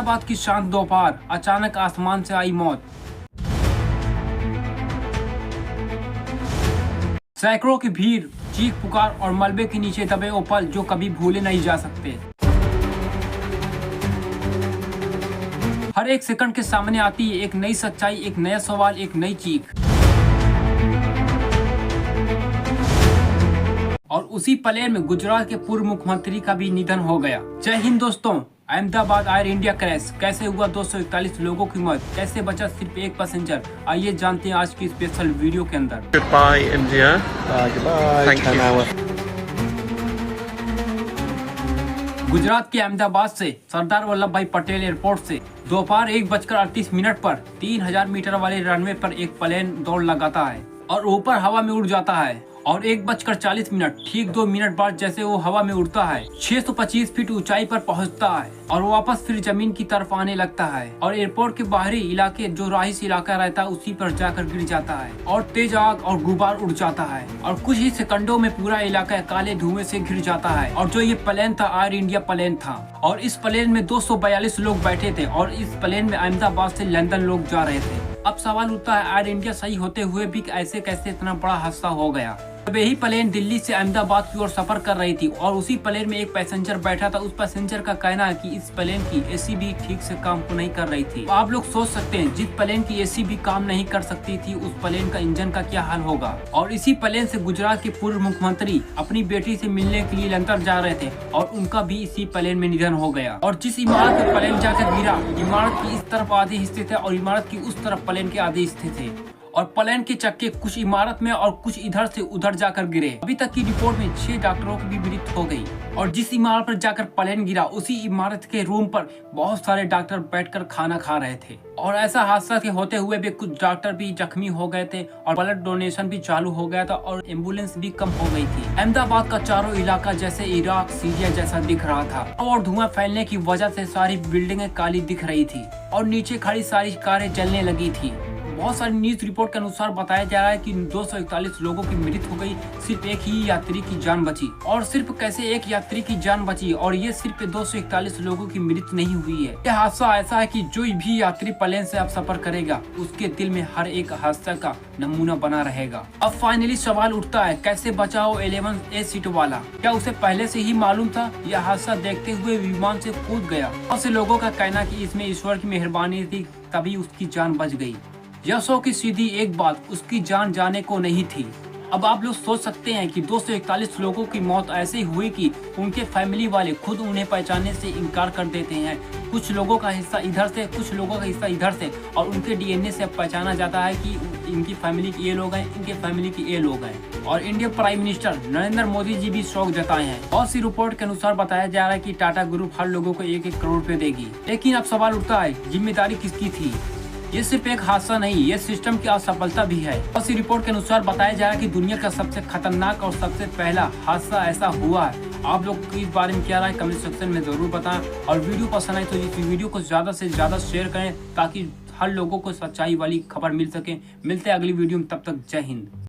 अहमदाबाद की शांत दोपहर, अचानक आसमान से आई मौत। सैकड़ों की भीड़, चीख पुकार और मलबे के नीचे दबे वो पल जो कभी भूले नहीं जा सकते। हर एक सेकंड के सामने आती है एक नई सच्चाई, एक नया सवाल, एक नई चीख। और उसी प्लेन में गुजरात के पूर्व मुख्यमंत्री का भी निधन हो गया। जय हिंद दोस्तों। अहमदाबाद एयर इंडिया क्रैश कैसे हुआ, 241 लोगों की मौत, कैसे बचा सिर्फ एक पैसेंजर, आइए जानते हैं आज की स्पेशल वीडियो के अंदर। Goodbye India. Goodbye. Thank you. Gujarat के अहमदाबाद से सरदार वल्लभ भाई पटेल एयरपोर्ट से दोपहर 1:38 पर 3000 मीटर वाले रनवे पर एक प्लेन दौड़ लगाता है और ऊपर हवा में उड़ जाता है। और 1:40 ठीक 2 मिनट बाद जैसे वो हवा में उड़ता है 625 फीट ऊंचाई पर पहुंचता है और वापस फिर जमीन की तरफ आने लगता है और एयरपोर्ट के बाहरी इलाके जो राइस इलाका रहता है उसी पर जाकर गिर जाता है और तेज आग और गुबार उड़ जाता है और कुछ ही सेकंडों में पूरा इलाका काले धुएं से घिर जाता है। और जो ये प्लेन था एयर इंडिया प्लेन था और इस प्लेन में 242 लोग बैठे थे और इस प्लेन में अहमदाबाद से लंदन लोग जा रहे थे। अब सवाल उठता है एयर इंडिया सही होते हुए भी ऐसे कैसे इतना बड़ा हादसा हो गया। अब यही प्लेन दिल्ली से अहमदाबाद की ओर सफर कर रही थी और उसी प्लेन में एक पैसेंजर बैठा था। उस पैसेंजर का कहना है कि इस प्लेन की एसी भी ठीक से काम को नहीं कर रही थी। आप लोग सोच सकते हैं जिस प्लेन की एसी भी काम नहीं कर सकती थी उस प्लेन का इंजन का क्या हाल होगा। और इसी प्लेन से गुजरात के पूर्व मुख्यमंत्री अपनी बेटी से मिलने के लिए लंदन जा रहे थे और उनका भी इसी प्लेन में निधन हो गया। और जिस इमारत में प्लेन जाकर गिरा, इमारत की इस तरफ आधे हिस्से थे और इमारत की उस तरफ प्लेन के आधे हिस्से थे और प्लेन के चक्के कुछ इमारत में और कुछ इधर से उधर जाकर गिरे। अभी तक की रिपोर्ट में 6 डॉक्टरों की भी मृत्यु हो गई। और जिस इमारत पर जाकर प्लेन गिरा उसी इमारत के रूम पर बहुत सारे डॉक्टर बैठकर खाना खा रहे थे। और ऐसा हादसा के होते हुए भी कुछ डॉक्टर भी जख्मी हो गए थे और ब्लड डोनेशन भी चालू हो गया था और एम्बुलेंस भी कम हो गई थी। अहमदाबाद का चारों इलाका जैसे इराक सीरिया जैसा दिख रहा था और धुआं फैलने की वजह से सारी बिल्डिंगें काली दिख रही थी और नीचे खड़ी सारी कारें जलने लगी थी। बहुत सारी न्यूज रिपोर्ट के अनुसार बताया जा रहा है कि 241 लोगों की मृत्यु हो गई, सिर्फ एक ही यात्री की जान बची। और सिर्फ कैसे एक यात्री की जान बची और ये सिर्फ 241 लोगों की मृत्यु नहीं हुई है। यह हादसा ऐसा है कि जो भी यात्री प्लेन से अब सफर करेगा उसके दिल में हर एक हादसा का नमूना बना रहेगा। अब फाइनली सवाल उठता है कैसे बचा वो 11A सीट वाला, क्या उसे पहले से ही मालूम था? यह हादसा देखते हुए विमान से कूद गया। बहुत से लोगों का कहना कि इसमें ईश्वर की मेहरबानी थी तभी उसकी जान बच गई। यशो की सीधी एक बात, उसकी जान जाने को नहीं थी। अब आप लोग सोच सकते हैं कि 241 लोगों की मौत ऐसे हुई कि उनके फैमिली वाले खुद उन्हें पहचानने से इनकार कर देते हैं। कुछ लोगों का हिस्सा इधर से, कुछ लोगों का हिस्सा इधर से और उनके डीएनए से पहचाना जाता है कि इनकी फैमिली के ये लोग हैं, इनके फैमिली के ये लोग हैं। और Indian prime minister Narendra Modi ji भी शौक जताए हैं। बहुत सी रिपोर्ट के अनुसार बताया जा रहा है कि टाटा ग्रुप हर लोगों को 1-1 करोड़ रुपए देगी। लेकिन अब सवाल उठता है जिम्मेदारी किसकी थी? ये सिर्फ एक हादसा नहीं, ये सिस्टम की असफलता भी है। बहुत सी रिपोर्ट के अनुसार बताया जा रहा है कि दुनिया का सबसे खतरनाक और सबसे पहला हादसा ऐसा हुआ है। आप लोग इस बारे में क्या राय कमेंट सेक्शन में जरूर बताएं और वीडियो पसंद आए तो इस वीडियो को ज्यादा से ज्यादा शेयर करें ताकि हर लोगों को सच्चाई वाली खबर मिल सके। मिलते हैं अगली वीडियो में, तब तक जय हिंद।